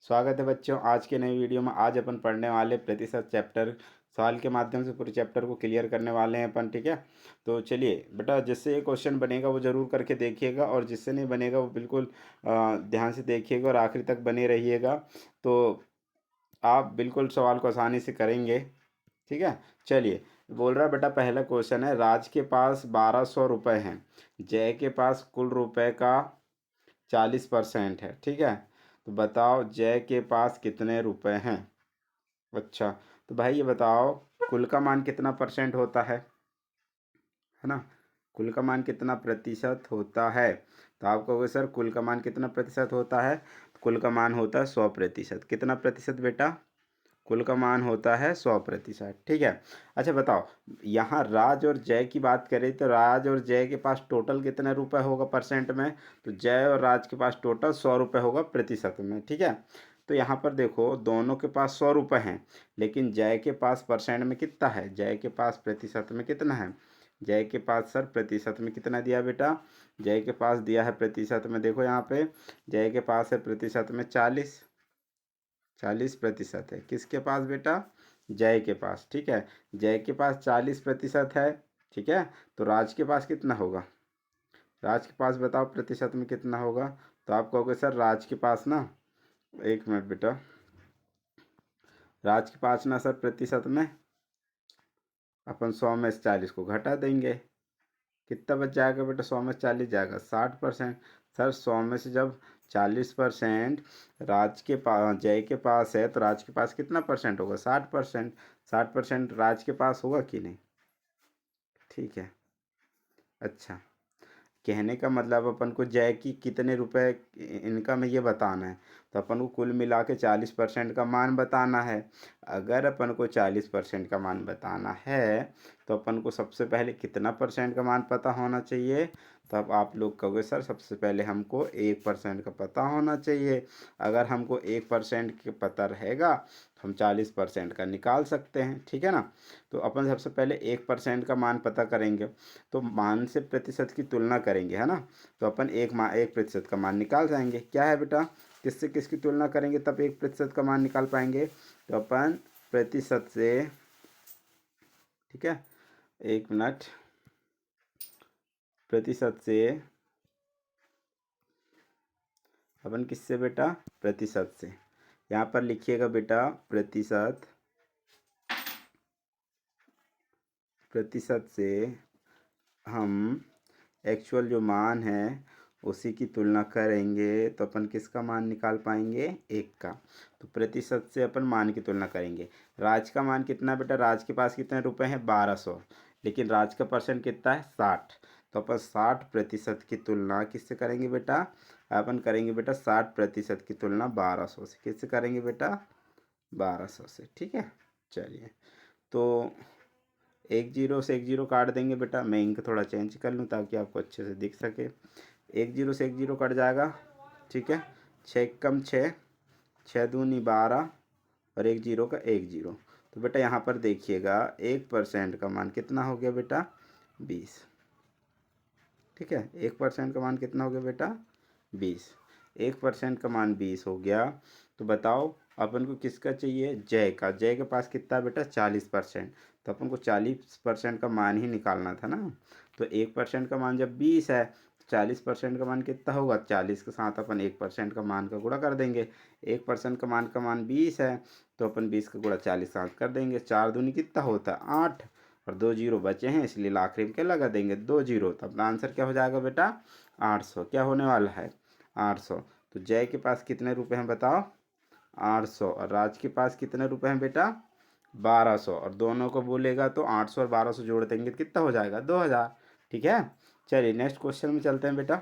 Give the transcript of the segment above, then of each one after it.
स्वागत है बच्चों। आज के नई वीडियो में आज अपन पढ़ने वाले प्रतिशत चैप्टर सवाल के माध्यम से पूरे चैप्टर को क्लियर करने वाले हैं अपन। ठीक है, तो चलिए बेटा, जिससे ये क्वेश्चन बनेगा वो ज़रूर करके देखिएगा और जिससे नहीं बनेगा वो बिल्कुल ध्यान से देखिएगा और आखिरी तक बने रहिएगा। तो आप बिल्कुल सवाल को आसानी से करेंगे। ठीक है, चलिए। बोल रहा है बेटा, पहला क्वेश्चन है, राज के पास 1200 रुपये हैं, जय के पास कुल रुपए का 40% है। ठीक है, तो बताओ जय के पास कितने रुपए हैं। अच्छा, तो भाई ये बताओ कुल का मान कितना परसेंट होता है ना। कुल का मान कितना प्रतिशत होता है, तो आप कहोगे सर कुल का मान कितना प्रतिशत होता है। कुल का मान होता है 100%। कितना प्रतिशत बेटा, कुल का मान होता है 100%। ठीक है, अच्छा बताओ, यहाँ राज और जय की बात करें तो राज और जय के पास टोटल कितने रुपए होगा परसेंट में, तो जय और राज के पास टोटल 100 रुपये होगा प्रतिशत में। ठीक है, तो यहाँ पर देखो दोनों के पास 100 रुपये हैं, लेकिन जय के पास परसेंट में कितना है, जय के पास प्रतिशत में कितना है। जय के पास सर प्रतिशत में कितना दिया बेटा, जय के पास दिया है प्रतिशत में, देखो यहाँ पे जय के पास है प्रतिशत में 40% है। किसके पास बेटा, जय के पास। ठीक है, जय के पास 40% है। ठीक है, तो राज के पास कितना होगा, राज के पास बताओ प्रतिशत में कितना होगा। तो आप कहोगे सर राज के पास ना, एक मिनट बेटा, राज के पास ना सर प्रतिशत में अपन 100 में से 40 को घटा देंगे, कितना बच जाएगा बेटा, 100 में से 40 जाएगा 60%। सर 100 में से जब 40% राज के पास जय के पास है तो राज के पास कितना परसेंट होगा, 60%। 60% राज के पास होगा कि नहीं। ठीक है, अच्छा, कहने का मतलब अपन को जय की कितने रुपए इनकम है ये बताना है, तो अपन को कुल मिला के 40% का मान बताना है। अगर अपन को 40% का मान बताना है तो अपन को सबसे पहले कितना परसेंट का मान पता होना चाहिए। तब आप लोग कहोगे सर सबसे पहले हमको 1% का पता होना चाहिए। अगर हमको 1% का पता रहेगा तो हम 40% का निकाल सकते हैं। ठीक है ना, तो अपन सबसे पहले 1% का मान पता करेंगे, तो मान से प्रतिशत की तुलना करेंगे, है ना। तो अपन 1% का मान निकाल जाएंगे। क्या है बेटा, किससे किसकी तुलना करेंगे तब 1% का मान निकाल पाएंगे, तो अपन प्रतिशत से, ठीक है, 1 मिनट, प्रतिशत से अपन किससे बेटा, प्रतिशत से। यहाँ पर लिखिएगा बेटा प्रतिशत, प्रतिशत से हम एक्चुअल जो मान है उसी की तुलना करेंगे, तो अपन किसका मान निकाल पाएंगे, 1 का। तो प्रतिशत से अपन मान की तुलना करेंगे। राज का मान कितना बेटा, राज के पास कितने रुपए हैं, 1200, लेकिन राज का परसेंट कितना है, 60। तो अपन 60% की तुलना किससे करेंगे बेटा, अपन करेंगे बेटा 60% की तुलना 1200 से। किससे करेंगे बेटा, 1200 से। ठीक है, चलिए, तो 1 0 से 1 0 काट देंगे बेटा। मैं इंक थोड़ा चेंज कर लूँ ताकि आपको अच्छे से दिख सके। 1 0 से 1 0 कट जाएगा। ठीक है, 6 × 6 6 दूनी 12 और 1 0 का 1 0। तो बेटा यहाँ पर देखिएगा 1% का मान कितना हो गया बेटा, 20। ठीक है, 1% का मान कितना हो गया बेटा, 20। 1% का मान 20 हो गया। तो बताओ अपन को किसका चाहिए, जय का। जय के पास कितना बेटा, 40%। तो अपन को 40% का मान ही निकालना था ना। तो 1% का मान जब 20 है, 40% का मान कितना होगा, 40 के साथ अपन 1% का मान का गुणा कर देंगे। 1% का मान 20 है, तो अपन 20 का गुणा 40 के साथ कर देंगे। 4 दूनी कितना होता है, 8, और 2 0 बचे हैं इसलिए आखिरी में क्या लगा देंगे, 2 0। तो अपना आंसर क्या हो जाएगा बेटा, 800। क्या होने वाला है, 800। तो जय के पास कितने रुपए हैं बताओ, 800, और राज के पास कितने रुपए हैं बेटा, 1200। और दोनों को बोलेगा तो 800 और 1200 जोड़ देंगे तो कितना हो जाएगा, 2000। ठीक है, चलिए नेक्स्ट क्वेश्चन में चलते हैं बेटा।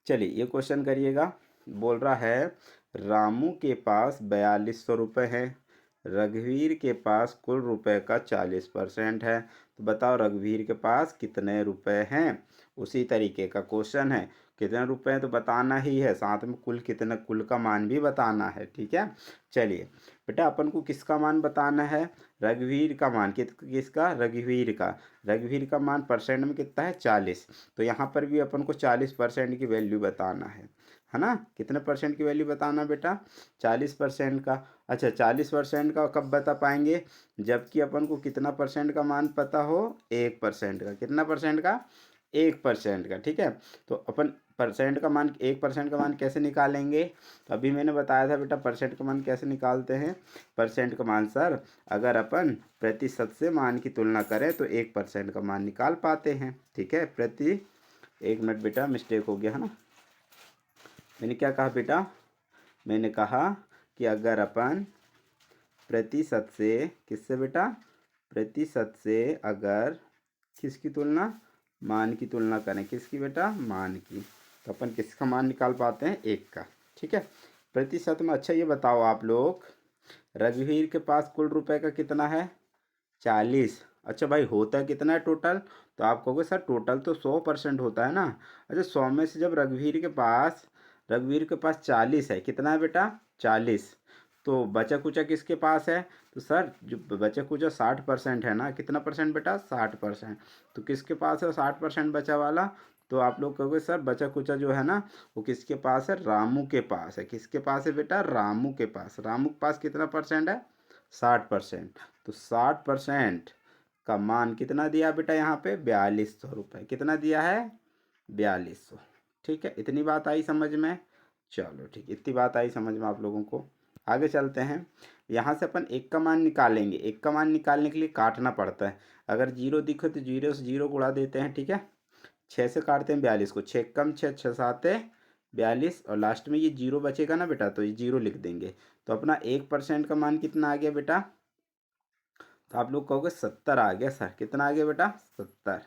चलिए ये क्वेश्चन करिएगा। बोल रहा है रामू के पास 4200 रुपये हैं, रघुवीर के पास कुल रुपए का 40% है। तो बताओ रघुवीर के पास कितने रुपए हैं। उसी तरीके का क्वेश्चन है, कितने रुपए हैं तो बताना ही है, साथ में कुल कितना, कुल का मान भी बताना है। ठीक है, चलिए बेटा अपन को किसका मान बताना है, रघुवीर का मान। किसका, रघुवीर का। रघुवीर का मान परसेंट में कितना है, 40। तो यहाँ पर भी अपन को 40% की वैल्यू बताना है। है ना। कितने परसेंट की वैल्यू बताना बेटा, 40% का। अच्छा 40% का कब बता पाएंगे, जबकि अपन को कितना परसेंट का मान पता हो, 1% का। कितना परसेंट का, 1% का। ठीक है, तो अपन परसेंट का मान, 1% का मान कैसे निकालेंगे, तो अभी मैंने बताया था बेटा परसेंट का मान कैसे निकालते हैं। परसेंट का मान सर, अगर अपन प्रतिशत से मान की तुलना करें तो 1% का मान निकाल पाते हैं। ठीक है, एक मिनट बेटा, मिस्टेक हो गया है ना। मैंने क्या कहा बेटा, मैंने कहा कि अगर अपन प्रतिशत से, किससे बेटा, प्रतिशत से अगर किसकी तुलना, मान की तुलना करें, किसकी बेटा, मान की, तो अपन किसका मान निकाल पाते हैं, 1 का। ठीक है, प्रतिशत में। अच्छा ये बताओ आप लोग, रघुवीर के पास कुल रुपए का कितना है, 40। अच्छा भाई होता कितना है टोटल, तो आप कहोगे सर टोटल तो 100% होता है ना। अच्छा 100 में से जब रघुवीर के पास 40 है, कितना है बेटा, 40, तो बचा कुचा किसके पास है, तो सर जो बचा कुचा 60% है ना। कितना परसेंट बेटा, 60%। तो किसके पास है 60% बचा वाला, तो आप लोग कहोगे सर बचा कुचा जो है ना वो किसके पास है, रामू के पास है। किसके पास है बेटा, रामू के पास। रामू के पास कितना परसेंट है, 60%। तो 60% का मान कितना दिया बेटा यहाँ पे, 4200 रुपये। कितना दिया है, 4200। ठीक है, इतनी बात आई समझ में, चलो ठीक, इतनी बात आई समझ में आप लोगों को। आगे चलते हैं, यहाँ से अपन 1 का मान निकालेंगे। 1 का मान निकालने के लिए काटना पड़ता है, अगर जीरो दिखे तो जीरो से जीरो को उड़ा देते हैं। ठीक है, 6 से काटते हैं 42 को, 6 कम 6, 6 7 42, और लास्ट में ये जीरो बचेगा ना बेटा, तो ये जीरो लिख देंगे। तो अपना 1% का मान कितना आ गया बेटा, तो आप लोग कहोगे 70 आ गया सर। कितना आ गया बेटा, 70।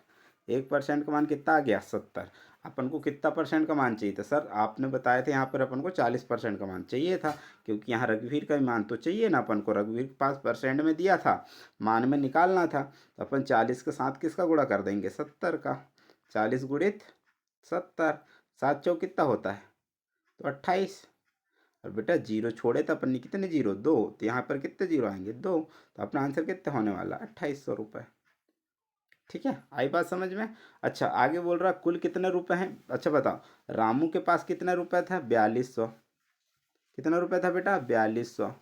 1% का मान कितना आ गया, 70। अपन को कितना परसेंट का मान चाहिए था सर, आपने बताया था यहाँ पर अपन को 40% का मान चाहिए था, क्योंकि यहाँ रघुवीर का मान तो चाहिए ना अपन को। रघुवीर के पास परसेंट में दिया था, मान में निकालना था, तो अपन 40 के साथ किसका गुणा कर देंगे, 70 का। 40 गुणित 70, 7 चौक कितना होता है, तो 28। और बेटा जीरो छोड़े तो अपन ने कितने जीरो, 2, तो यहाँ पर कितने जीरो आएंगे, 2। तो अपना आंसर कितना होने वाला, 2800 रुपये। ठीक है, आई बात समझ में। अच्छा आगे बोल रहा कुल कितने रुपए हैं। अच्छा बताओ, रामू के पास कितना रुपए था, 4200। कितना रुपए था बेटा, 4200।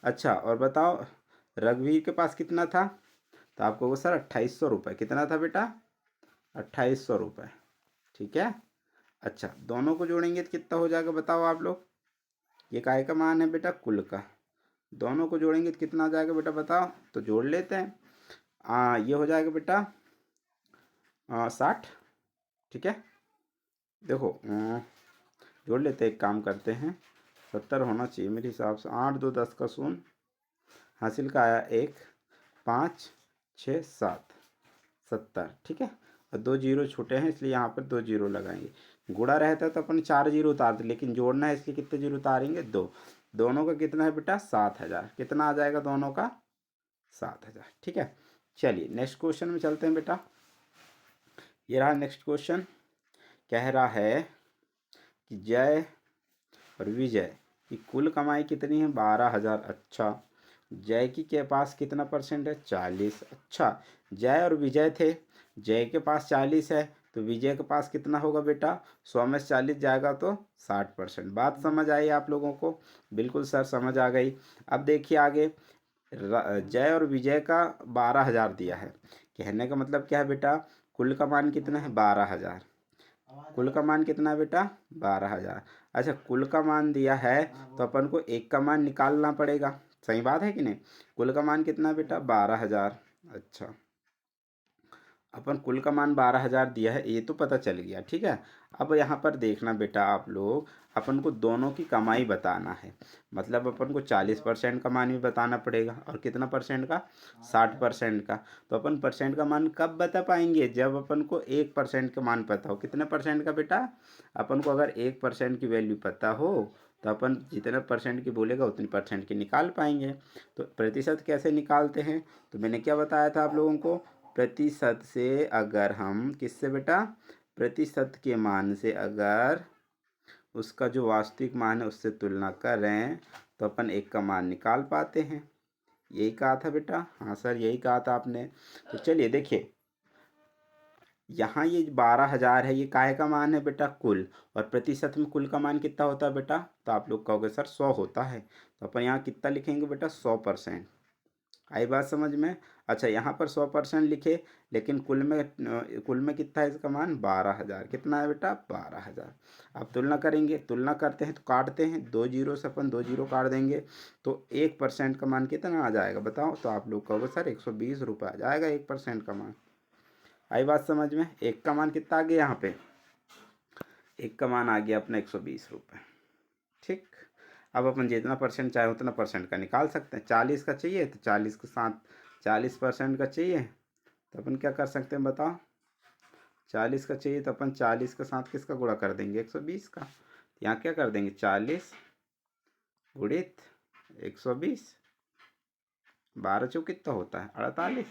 अच्छा और बताओ रघुवीर के पास कितना था, तो आपको वो सर 2800 रुपये। कितना था बेटा, 2800 रुपये। ठीक है, अच्छा दोनों को जोड़ेंगे तो कितना हो जाएगा बताओ आप लोग, ये काय का मान है बेटा, कुल का। दोनों को जोड़ेंगे तो कितना आ जाएगा बेटा बताओ, तो जोड़ लेते हैं। ये हो जाएगा बेटा 60। ठीक है, देखो जोड़ लेते हैं, एक काम करते हैं, 70 होना चाहिए मेरे हिसाब से। 8 2 10 का शून्य, हासिल का आया 1, 5 6 7, 70। ठीक है, और 2 जीरो छूटे हैं इसलिए यहाँ पर 2 जीरो लगाएंगे। गुणा रहता है तो अपन 4 जीरो उतारते, लेकिन जोड़ना है इसलिए कितने जीरो उतारेंगे, 2। दोनों का कितना है बेटा, 7000। कितना आ जाएगा दोनों का, 7000। ठीक है, चलिए नेक्स्ट क्वेश्चन में चलते हैं बेटा। ये रहा नेक्स्ट क्वेश्चन, कह रहा है कि जय और विजय की कुल कमाई कितनी है, 12,000। अच्छा जय की के पास कितना परसेंट है, 40। अच्छा जय और विजय थे, जय के पास 40 है तो विजय के पास कितना होगा बेटा, 100 में से 40 जाएगा तो 60%। बात समझ आई आप लोगों को, बिल्कुल सर समझ आ गई। अब देखिए आगे, जय और विजय का 12,000 दिया है, कहने का मतलब क्या है बेटा, कुल का मान कितना है, 12,000। कुल का मान कितना है बेटा, 12,000। अच्छा कुल का मान दिया है तो अपन को 1 का मान निकालना पड़ेगा, सही बात है कि नहीं। कुल का मान कितना है बेटा, 12,000। अच्छा अपन कुल का मान 12,000 दिया है, ये तो पता चल गया। ठीक है, अब यहाँ पर देखना बेटा आप लोग, अपन को दोनों की कमाई बताना है, मतलब अपन को 40% का मान भी बताना पड़ेगा, और कितना परसेंट का, 60% का। तो अपन परसेंट का मान कब बता पाएंगे, जब अपन को 1% का मान पता हो। कितने परसेंट का बेटा, अपन को अगर 1% की वैल्यू पता हो तो अपन जितने परसेंट की बोलेगा उतनी परसेंट की निकाल पाएंगे। तो प्रतिशत कैसे निकालते हैं, तो मैंने क्या बताया था आप लोगों को, प्रतिशत से अगर हम, किससे बेटा, प्रतिशत के मान से अगर उसका जो वास्तविक मान है उससे तुलना करें तो अपन 1 का मान निकाल पाते हैं। यही कहा था बेटा, हाँ सर यही कहा था आपने। तो चलिए देखिए, यहाँ ये 12,000 है, ये काहे का मान है बेटा? कुल। और प्रतिशत में कुल का मान कितना होता है बेटा? तो आप लोग कहोगे सर 100 होता है, तो अपन यहाँ कितना लिखेंगे बेटा? 100%। आई बात समझ में? अच्छा, यहाँ पर 100% लिखे, लेकिन कुल में कितना है इसका मान? 12,000। कितना है बेटा? 12,000। अब तुलना करेंगे, तुलना करते हैं तो काटते हैं, 2 जीरो से अपन 2 जीरो काट देंगे, तो 1% का मान कितना आ जाएगा बताओ? तो आप लोग कहोगे सर 120 रुपये आ जाएगा 1% का मान। आई बात समझ में? एक का मान कितना आ गया यहाँ पे? एक का मान आ गया अपना 120 रुपये। ठीक, अब अपन जितना परसेंट चाहे उतना परसेंट का निकाल सकते हैं। 40 का चाहिए तो 40 के साथ 40% का चाहिए तो अपन क्या कर सकते हैं बताओ? 40 का चाहिए तो अपन 40 के साथ किसका गुणा कर देंगे? 120 का। यहाँ क्या कर देंगे? 40 गुणित 120, 12 चौक कितना होता है? 48।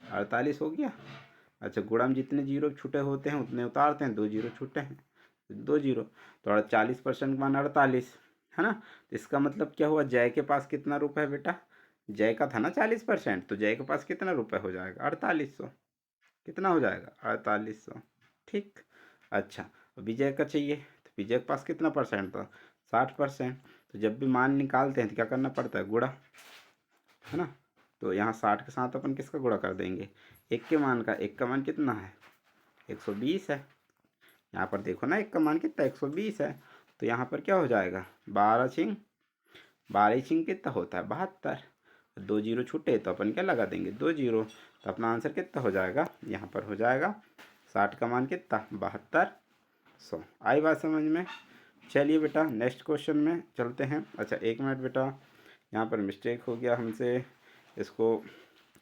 48 हो गया। अच्छा, गुणा में जितने जीरो छूटे होते हैं उतने उतारते हैं, 2 जीरो छूटे हैं, 2 जीरो, तो 40% मान 48 है ना। तो इसका मतलब क्या हुआ? जय के पास कितना रुपये है बेटा? जय का था ना 40%, तो जय के पास कितना रुपये हो जाएगा? 4800। कितना हो जाएगा? 4800। ठीक। अच्छा, विजय का चाहिए तो विजय के पास कितना परसेंट था? 60%। तो जब भी मान निकालते हैं तो क्या करना पड़ता है? गुणा, है ना। तो यहाँ 60 के साथ अपन किसका गुणा कर देंगे? एक के मान का। एक का मान कितना है? 120 है। यहाँ पर देखो ना, एक का मान कितना? 120 है। तो यहाँ पर क्या हो जाएगा? 12 छिंग कितना होता है? 72। 2 जीरो छूटे तो अपन क्या लगा देंगे? 2 जीरो। तो अपना आंसर कितना हो जाएगा? यहाँ पर हो जाएगा 60 का मान कितना? 7200। आई बात समझ में? चलिए बेटा नेक्स्ट क्वेश्चन में चलते हैं। अच्छा, 1 मिनट बेटा, यहाँ पर मिस्टेक हो गया हमसे, इसको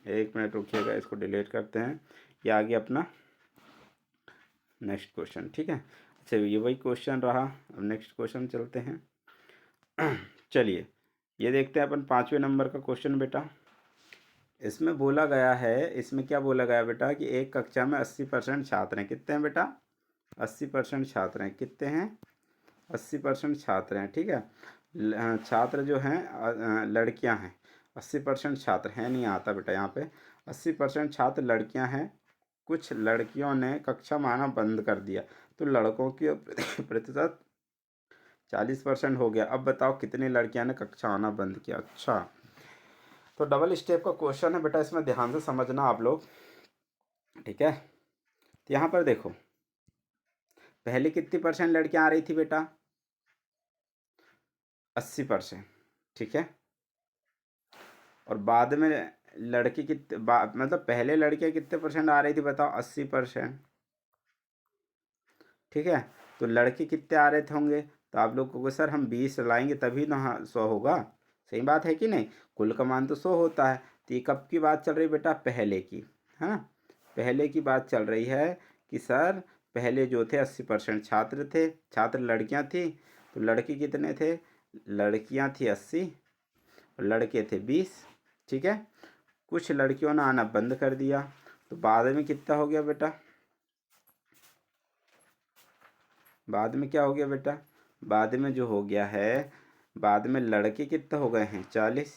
1 मिनट रुकिएगा, इसको डिलीट करते हैं। ये आ गया अपना नेक्स्ट क्वेश्चन। ठीक है, अच्छा ये वही क्वेश्चन रहा। अब नेक्स्ट क्वेश्चन चलते हैं। चलिए ये देखते हैं अपन 5वें नंबर का क्वेश्चन बेटा। इसमें बोला गया है, इसमें क्या बोला गया बेटा कि एक कक्षा में 80% छात्र हैं। कितने हैं बेटा? 80% छात्र हैं। कितने हैं? 80% छात्र हैं। ठीक है, छात्र जो हैं लड़कियां हैं। 80% छात्र हैं, नहीं आता बेटा यहाँ पे। 80% छात्र लड़कियां हैं। कुछ लड़कियों ने कक्षा में आना बंद कर दिया, तो लड़कों की प्रतिशत 40% हो गया। अब बताओ कितनी लड़कियां ने कक्षा आना बंद किया? अच्छा, तो डबल स्टेप का क्वेश्चन है बेटा, इसमें ध्यान से समझना आप लोग। ठीक है, तो यहाँ पर देखो, पहले कितनी परसेंट लड़कियां आ रही थी बेटा? 80%। ठीक है, और बाद में लड़की मतलब पहले लड़कियां कितने परसेंट आ रही थी बताओ? 80%। ठीक है, तो लड़के कितने आ रहे थे होंगे? तो आप लोग को सर हम 20 लाएंगे तभी ना 100 होगा। सही बात है कि नहीं? कुल का मान तो 100 होता है। तो ये कब की बात चल रही बेटा? पहले की, है ना। पहले की बात चल रही है कि सर पहले जो थे 80% छात्र थे, छात्र लड़कियां थी। तो लड़के कितने थे? लड़कियां थी 80 और लड़के थे 20। ठीक है, कुछ लड़कियों ने आना बंद कर दिया, तो बाद में कितना हो गया बेटा? बाद में क्या हो गया बेटा? बाद में जो हो गया है, बाद में लड़के कितने हो गए हैं? 40।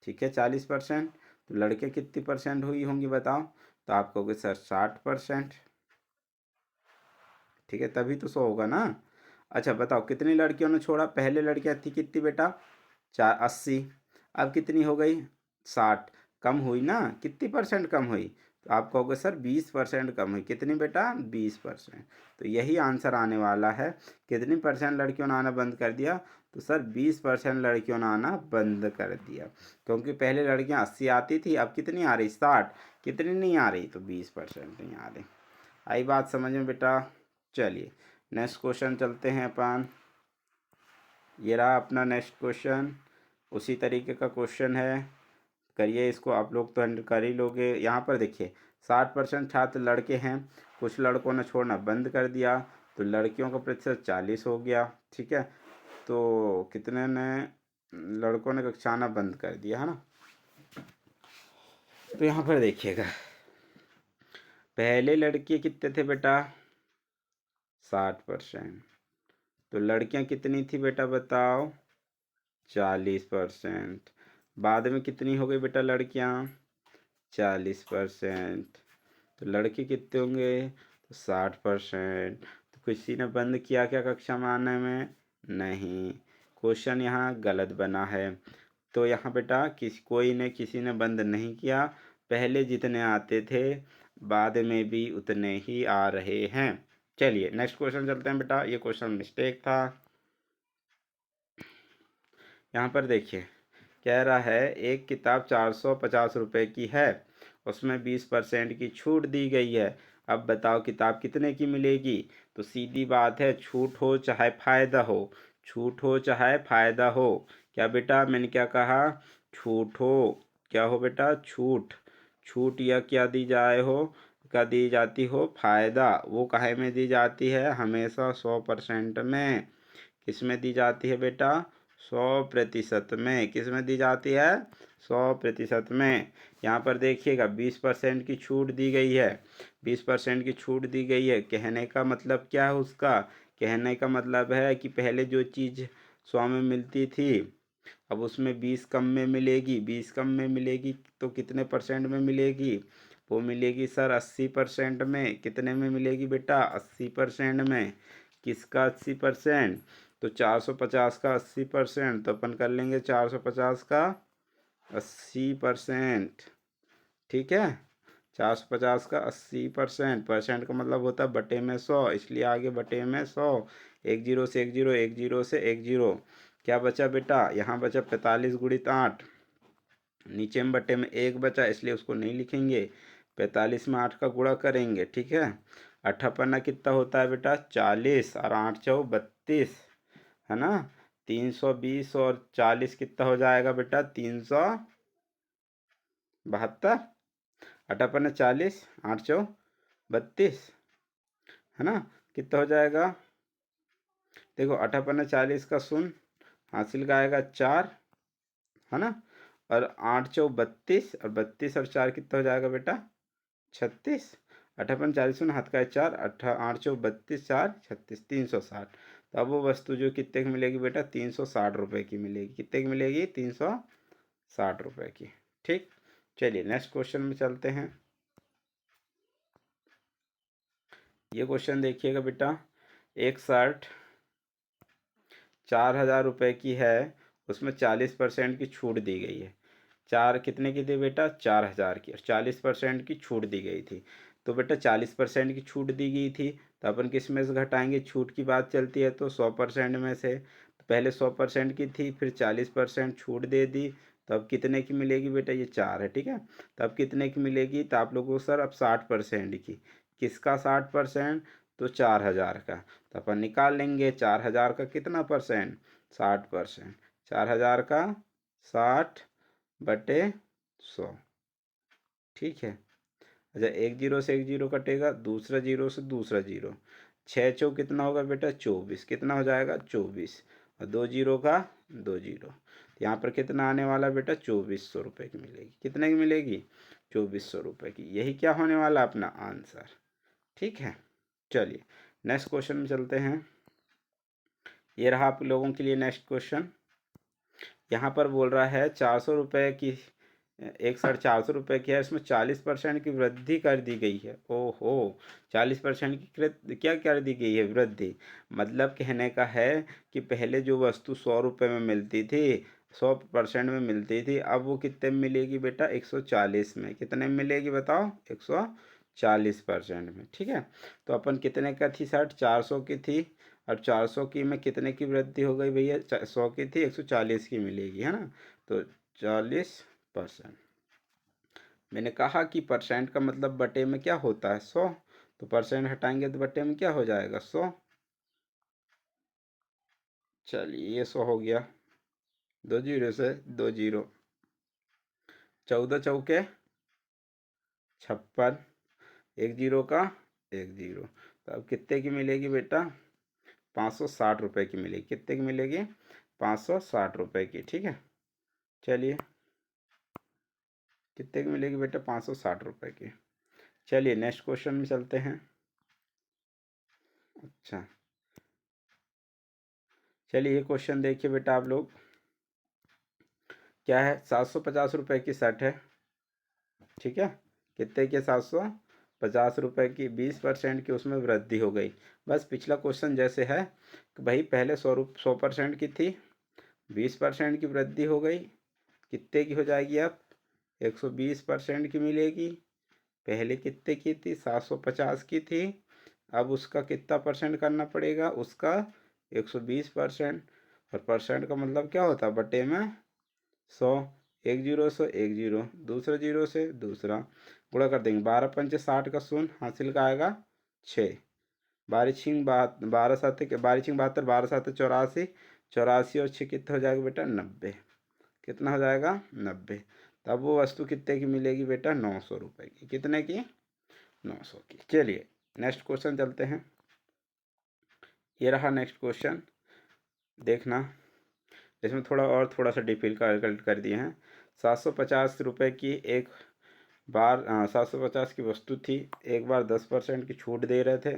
ठीक है, 40%। तो लड़के कितनी परसेंट हुई होंगी बताओ? तो आप कहोगे सर 60%। ठीक है, तभी तो 100 होगा ना। अच्छा बताओ कितनी लड़कियों ने छोड़ा? पहले लड़कियां थी कितनी बेटा? 80। अब कितनी हो गई? 60। कम हुई ना? कितनी परसेंट कम हुई? तो आप कहोगे सर 20% कम हुई। कितनी बेटा? 20%। तो यही आंसर आने वाला है। कितनी परसेंट लड़कियों ने आना बंद कर दिया? तो सर 20% लड़कियों ने आना बंद कर दिया, क्योंकि पहले लड़कियां 80 आती थी, अब कितनी आ रही? 60। कितनी नहीं आ रही? तो 20% नहीं आ रही। आई बात समझ में बेटा? चलिए नेक्स्ट क्वेश्चन चलते हैं अपन। ये रहा अपना नेक्स्ट क्वेश्चन, उसी तरीके का क्वेश्चन है। करिए इसको, आप लोग तो हैंडल कर ही लोगे। यहाँ पर देखिए 60% छात्र लड़के हैं, कुछ लड़कों ने छोड़ना बंद कर दिया, तो लड़कियों का प्रतिशत 40 हो गया। ठीक है, तो कितने ने लड़कों ने कक्षा आना बंद कर दिया, है ना। तो यहाँ पर देखिएगा, पहले लड़के कितने थे बेटा? 60%। तो लड़कियां कितनी थी बेटा बताओ? 40%। बाद में कितनी हो गई बेटा लड़कियां? 40%। तो लड़के कितने होंगे, तो 60%। तो किसी ने बंद किया क्या कक्षा में आने में, नहीं। क्वेश्चन यहाँ गलत बना है। तो यहाँ बेटा किसी ने बंद नहीं किया, पहले जितने आते थे बाद में भी उतने ही आ रहे हैं। चलिए नेक्स्ट क्वेश्चन चलते हैं बेटा, ये क्वेश्चन मिस्टेक था। यहाँ पर देखिए कह रहा है एक किताब 450 रुपये की है, उसमें 20% की छूट दी गई है। अब बताओ किताब कितने की मिलेगी। तो सीधी बात है, छूट हो चाहे फ़ायदा हो, छूट हो चाहे फ़ायदा हो। क्या बेटा मैंने क्या कहा, छूट हो, क्या हो बेटा, छूट। छूट या क्या दी जाए हो, क्या दी जाती हो, फ़ायदा। वो काहे में दी जाती है, हमेशा 100% में। किस में दी जाती है बेटा, 100% में। किस में दी जाती है, 100% में। यहाँ पर देखिएगा 20% की छूट दी गई है, 20% की छूट दी गई है। कहने का मतलब क्या है उसका, कहने का मतलब है कि पहले जो चीज़ 100 में मिलती थी अब उसमें 20 कम में मिलेगी। 20 कम में मिलेगी तो कितने परसेंट में मिलेगी, वो मिलेगी सर 80% में। कितने में मिलेगी बेटा, 80% में। किसका 80%, तो 450 का 80%। तो अपन कर लेंगे 450 का 80%, ठीक है। 450 का 80%, परसेंट का मतलब होता है बटे में 100, इसलिए आगे बटे में 100। एक जीरो से एक जीरो, एक जीरो से एक जीरो, क्या बचा बेटा, यहाँ बचा 45 गुणित 8। नीचे में बटे में एक बचा इसलिए उसको नहीं लिखेंगे, 45 में 8 का गुणा करेंगे, ठीक है। अट्ठा पन्ना कितना होता है बेटा, 40, और 8 चौ 32, है ना। 320 और 40 कितना हो जाएगा बेटा, 372। अट्ठा पन्ना 40, 8 चौ 32, है ना। कितना हो जाएगा, देखो अट्ठा पन्ना 40 का शून्य हासिल का आएगा 4, है ना। और 8 चौ 32, और 32 और 4 कितना हो जाएगा बेटा, 36। अट्ठापन 40 में हाथ का है 4, 8 चौ 32, 4 36, 360। तो अब वो वस्तु जो कितने की मिलेगी बेटा, 360 रुपये की मिलेगी। कितने की मिलेगी, 360 रुपये की। ठीक, चलिए नेक्स्ट क्वेश्चन में चलते हैं। ये क्वेश्चन देखिएगा बेटा, एक शर्ट 4000 रुपये की है, उसमें 40% की छूट दी गई है। चार कितने की थी बेटा, 4000 की, और 40% की छूट दी गई थी। तो बेटा 40% की छूट दी गई थी तो अपन किस में से घटाएंगे, छूट की बात चलती है तो 100% में से। तो पहले 100% की थी, फिर 40% छूट दे दी, तो अब कितने की मिलेगी बेटा, ये 4 है, ठीक है। तो अब कितने की मिलेगी, तो आप लोगों को सर अब 60% की। किसका 60%, तो 4000 का। तो अपन निकाल लेंगे 4000 का कितना परसेंट, 60%। 4000 का 60 बटे 100, ठीक है। अच्छा, एक जीरो से एक जीरो कटेगा, दूसरा जीरो से दूसरा जीरो, 6 चौ कितना होगा बेटा, 24। कितना हो जाएगा, 24, और 2 जीरो का 2 जीरो, तो यहाँ पर कितना आने वाला बेटा, 2400 रुपये की मिलेगी। कितने की मिलेगी, 2400 रुपये की। यही क्या होने वाला अपना आंसर, ठीक है। चलिए नेक्स्ट क्वेश्चन में चलते हैं। ये रहा आप लोगों के लिए नेक्स्ट क्वेश्चन। यहाँ पर बोल रहा है 400 रुपये की एक शर्ट 400 रुपये की है, इसमें 40% की वृद्धि कर दी गई है। ओहो, 40% की क्या कर दी गई है, वृद्धि। मतलब कहने का है कि पहले जो वस्तु 100 रुपये में मिलती थी, 100% में मिलती थी, अब वो कितने में मिलेगी बेटा, 140 में। कितने में मिलेगी बताओ, 140% में, ठीक है। तो अपन कितने का थी शर्ट, 400 की थी, और 400 की में कितने की वृद्धि हो गई भैया, 100 की थी 140 की मिलेगी, है ना। तो 40%। मैंने कहा कि परसेंट का मतलब बटे में क्या होता है, 100। तो परसेंट हटाएंगे तो बटे में क्या हो जाएगा, 100। चलिए ये 100 हो गया, 2 जीरो से 2 जीरो, 14 चौके 56, एक जीरो का एक जीरो। तो अब कितने की मिलेगी बेटा, 560 रुपये की मिलेगी। कितने की मिलेगी, 560 रुपये की, ठीक है। चलिए कितने की मिलेगी बेटा, 560 रुपये की। चलिए नेक्स्ट क्वेश्चन में चलते हैं। अच्छा, चलिए ये क्वेश्चन देखिए बेटा आप लोग, क्या है, 750 रुपये की शर्ट है, ठीक है। कितने की, 750 50 रुपये की 20% की उसमें वृद्धि हो गई। बस पिछला क्वेश्चन जैसे है कि भाई पहले 100% की थी, 20% की वृद्धि हो गई, कितने की हो जाएगी अब 120% की मिलेगी। पहले कितने की थी 750 की थी, अब उसका कितना परसेंट करना पड़ेगा, उसका 120%। और परसेंट का मतलब क्या होता है, बटे में 100, एक जीरो से एक जीरो, दूसरा जीरो से दूसरा, गुणा कर देंगे 12×5 = 60 का शून्य, हासिल का आएगा 6। 12×7 = 12×7 = 84, 84 और 6 कितना हो जाएगा बेटा 90। कितना हो जाएगा 90। तब वो वस्तु कितने की मिलेगी बेटा 900 रुपये की। कितने की 900 की। चलिए नेक्स्ट क्वेश्चन चलते हैं। ये रहा नेक्स्ट क्वेश्चन, देखना इसमें थोड़ा सा डिफिकल्ट कर दिए हैं। 750 रुपये की एक बार 750 की वस्तु थी, एक बार 10% की छूट दे रहे थे,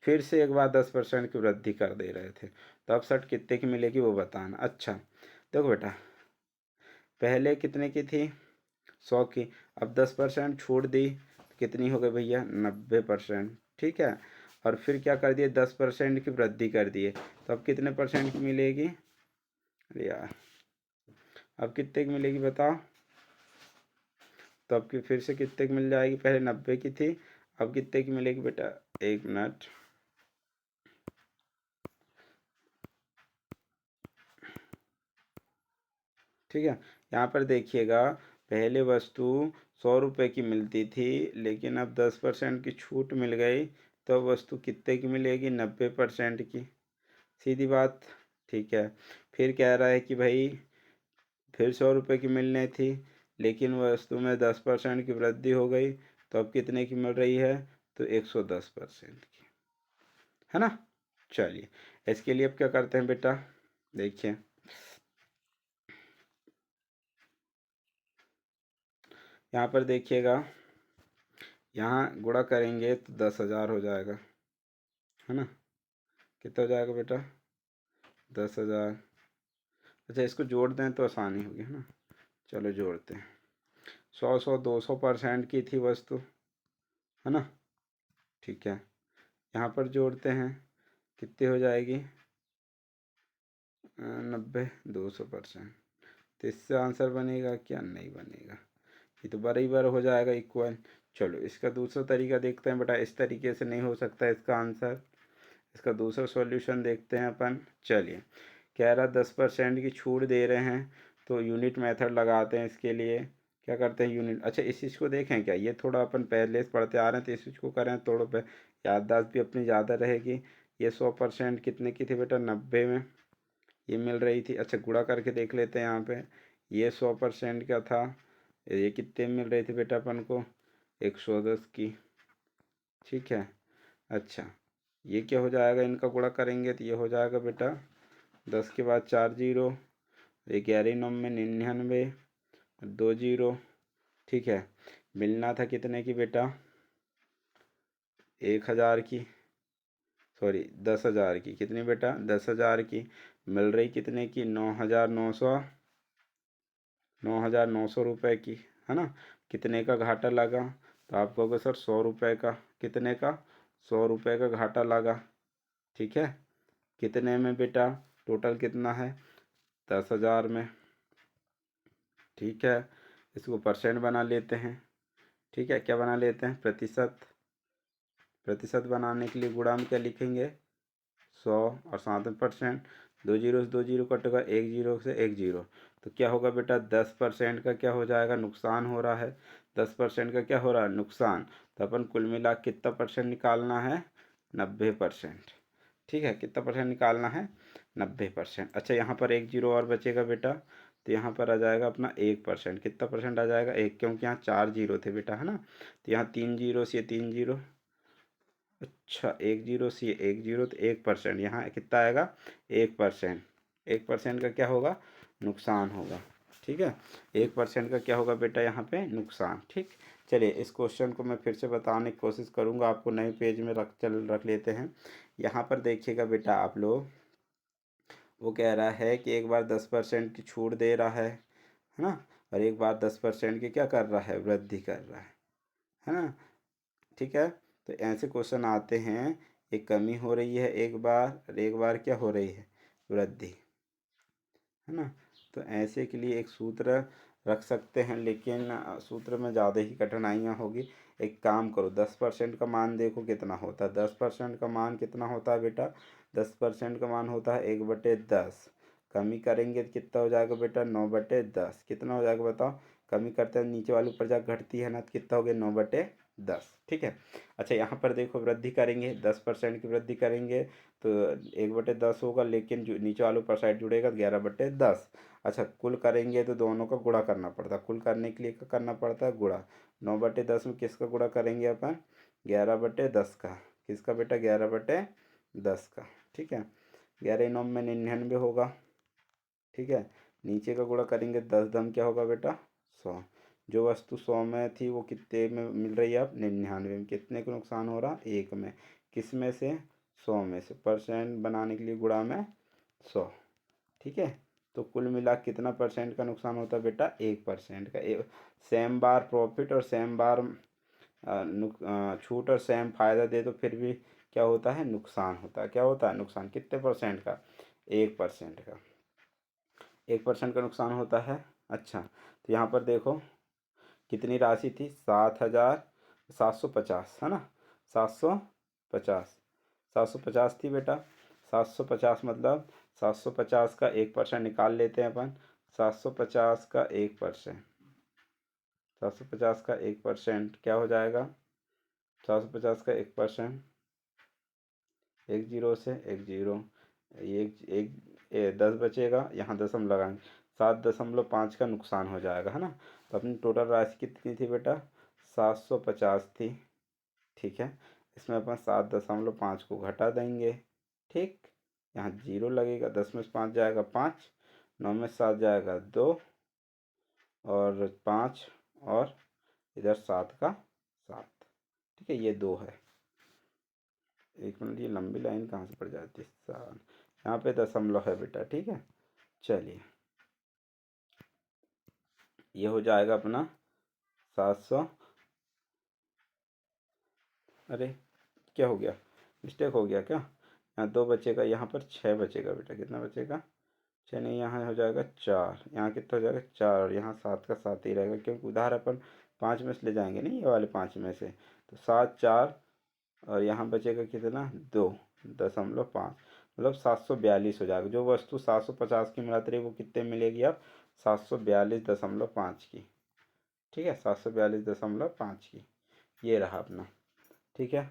फिर से एक बार 10% की वृद्धि कर दे रहे थे, तो अब सट कितने की मिलेगी वो बताना। अच्छा देखो बेटा, पहले कितने की थी 100 की, अब 10% छूट दी, कितनी हो गई भैया 90%। ठीक है, और फिर क्या कर दिए 10% की वृद्धि कर दिए, तो अब कितने परसेंट की मिलेगी। अरे यार अब कितने की मिलेगी बताओ। तो अब की फिर से कितने की मिल जाएगी, पहले 90 की थी, अब कितने की मिलेगी बेटा, 1 मिनट। ठीक है, यहाँ पर देखिएगा, पहले वस्तु 100 रुपये की मिलती थी, लेकिन अब 10% की छूट मिल गई, तो वस्तु कितने की मिलेगी 90% की। सीधी बात। ठीक है, फिर कह रहा है कि भाई फिर 100 रुपये की मिलनी थी, लेकिन वस्तु में 10% की वृद्धि हो गई, तो अब कितने की मिल रही है, तो 110% की, है ना। चलिए इसके लिए अब क्या करते हैं बेटा, देखिए यहाँ पर देखिएगा, यहाँ गुणा करेंगे तो 10,000 हो जाएगा, है ना। कितना हो जाएगा बेटा 10,000। अच्छा इसको जोड़ दें तो आसानी होगी, है ना। चलो जोड़ते हैं। 100 की थी वस्तु, है ना। ठीक है, यहाँ पर जोड़ते हैं, कितनी हो जाएगी 90, 200%। तो इससे आंसर बनेगा क्या, नहीं बनेगा, ये तो बराबर हो जाएगा इक्वल। चलो इसका दूसरा तरीका देखते हैं बेटा, इस तरीके से नहीं हो सकता इसका आंसर, इसका दूसरा सॉल्यूशन देखते हैं अपन। चलिए कह रहा 10% की छूट दे रहे हैं, तो यूनिट मेथड लगाते हैं इसके लिए। क्या करते हैं यूनिट, अच्छा इस चीज़ को देखें क्या, ये थोड़ा अपन पहले से पढ़ते आ रहे हैं, तो इस चीज़ को करें थोड़ा पे याददाश्त भी अपनी ज़्यादा रहेगी। ये 100% कितने की थी बेटा 90 में ये मिल रही थी। अच्छा गुणा करके देख लेते हैं यहाँ पे, ये 100% का था, ये कितने मिल रही थी बेटा अपन को 110 की। ठीक है, अच्छा ये क्या हो जाएगा, इनका गुणा करेंगे तो ये हो जाएगा बेटा 10 के बाद 4 जीरो, 11×9 = 99, 2 जीरो। ठीक है, मिलना था कितने की बेटा 1,000 की, सॉरी 10,000 की। कितनी बेटा 10,000 की, मिल रही कितने की 9,900 रुपये की, है ना। कितने का घाटा लगा, तो आप कहोगे सर 100 रुपये का। कितने का 100 रुपये का घाटा लगा। ठीक है, कितने में बेटा, टोटल कितना है 10,000 में। ठीक है, इसको परसेंट बना लेते हैं। ठीक है, क्या बना लेते हैं प्रतिशत। प्रतिशत बनाने के लिए गुणा में क्या लिखेंगे 100 और साथ में परसेंट, 2 जीरो से 2 जीरो कटेगा, 1 जीरो से 1 जीरो, तो क्या होगा बेटा 10% का क्या हो जाएगा नुकसान हो रहा है, 10% का क्या हो रहा है नुकसान। तो अपन कुल मिला कितना परसेंट निकालना है 90%। ठीक है, कितना परसेंट निकालना है 90%। अच्छा यहाँ पर 1 जीरो और बचेगा बेटा, तो यहाँ पर आ जाएगा अपना 1%। कितना परसेंट आ जाएगा 1, क्योंकि यहाँ 4 जीरो थे बेटा, है ना। तो यहाँ 3 जीरो से 3 जीरो, अच्छा 1 जीरो से 1 जीरो, तो 1%, यहाँ कितना आएगा 1%। 1% का क्या होगा नुकसान होगा। ठीक है, 1% का क्या होगा बेटा यहाँ पे नुकसान। ठीक, चलिए इस क्वेश्चन को मैं फिर से बताने की कोशिश करूँगा आपको, नए पेज में रख लेते हैं। यहाँ पर देखिएगा बेटा आप लोग, वो कह रहा है कि एक बार 10% की छूट दे रहा है ना, और एक बार 10% की क्या कर रहा है वृद्धि कर रहा है ना। ठीक है। तो ऐसे क्वेश्चन आते हैं, एक कमी हो रही है एक बार, और एक बार क्या हो रही है, वृद्धि, है ना। तो ऐसे के लिए एक सूत्र रख सकते हैं, लेकिन सूत्र में ज़्यादा ही कठिनाइयाँ होगी। एक काम करो, 10% का मान देखो कितना होता है। 10% का मान कितना होता है बेटा, 10% का मान होता है 1/10। कमी करेंगे तो कितना हो जाएगा बेटा, 9/10। कितना हो जाएगा बताओ, कमी करते हैं नीचे वाली ऊपर जाकर घटती है ना, तो कितना हो गया, 9/10। ठीक है। अच्छा यहाँ पर देखो, वृद्धि करेंगे, 10% की वृद्धि करेंगे तो 1/10 होगा, लेकिन जो नीचे वालों पर साइड जुड़ेगा 11/10। अच्छा कुल करेंगे तो दोनों का गुणा करना पड़ता है। कुल करने के लिए क्या करना पड़ता है, गुणा। 9/10 में किसका गुणा करेंगे अपन, 11/10 का। किसका बेटा, 11/10 का। ठीक है। 11 9 में 99 होगा। ठीक है। नीचे का गुणा करेंगे, 10 क्या होगा बेटा, 100। जो वस्तु 100 में थी वो कितने में मिल रही है अब, 99 में। कितने का नुकसान हो रहा, 1 में। किस में से, 100 में से। परसेंट बनाने के लिए गुणा में 100। ठीक है। तो कुल मिला कितना परसेंट का नुकसान होता है बेटा, 1% का। सेम बार प्रॉफिट और सेम बार छूट और सेम फायदा दे तो फिर भी क्या होता है, नुकसान होता है। क्या होता है, नुकसान। कितने परसेंट का, 1% का। 1% का नुकसान होता है। अच्छा तो यहाँ पर देखो कितनी राशि थी, 7,750, है ना। 750, 750 थी बेटा। 750 मतलब 750 का 1% निकाल लेते हैं अपन। 750 का 1%, 750 का 1% क्या हो जाएगा, 750 का 1%, 10 से 10, एक एक 10 बचेगा, यहाँ दशम लगाएंगे, 7.5 का नुकसान हो जाएगा, है ना। तो अपनी टोटल राशि कितनी थी बेटा, 750 थी। ठीक है। इसमें अपन 7.5 को घटा देंगे। ठीक। यहाँ 0 लगेगा, 10 में से 5 जाएगा 5, 9 में से 7 जाएगा 2, और 5, और इधर 7 का 7। ठीक है, ये 2 है। एक मिनट, ये लंबी लाइन कहाँ से पड़ जाती है, 7, यहाँ पे दशमलव है बेटा। ठीक है। चलिए ये हो जाएगा अपना 700, अरे क्या हो गया, मिस्टेक हो गया क्या, यहाँ 2 बचेगा, यहाँ पर 6 बचेगा बेटा। कितना बचेगा, 6 नहीं, यहाँ हो जाएगा 4, यहाँ कितना हो जाएगा 4, और यहाँ 7 का 7 ही रहेगा, क्योंकि उधार अपन 5 में से ले जाएंगे नहीं, ये वाले 5 में से। तो 7 4, और यहाँ बचेगा कितना, 2.5, मतलब 742 हो जाएगा। जो वस्तु 750 की मिला रही वो कितने मिलेगी अब, 742.5 की। ठीक है, 742.5 की। ये रहा अपना। ठीक है।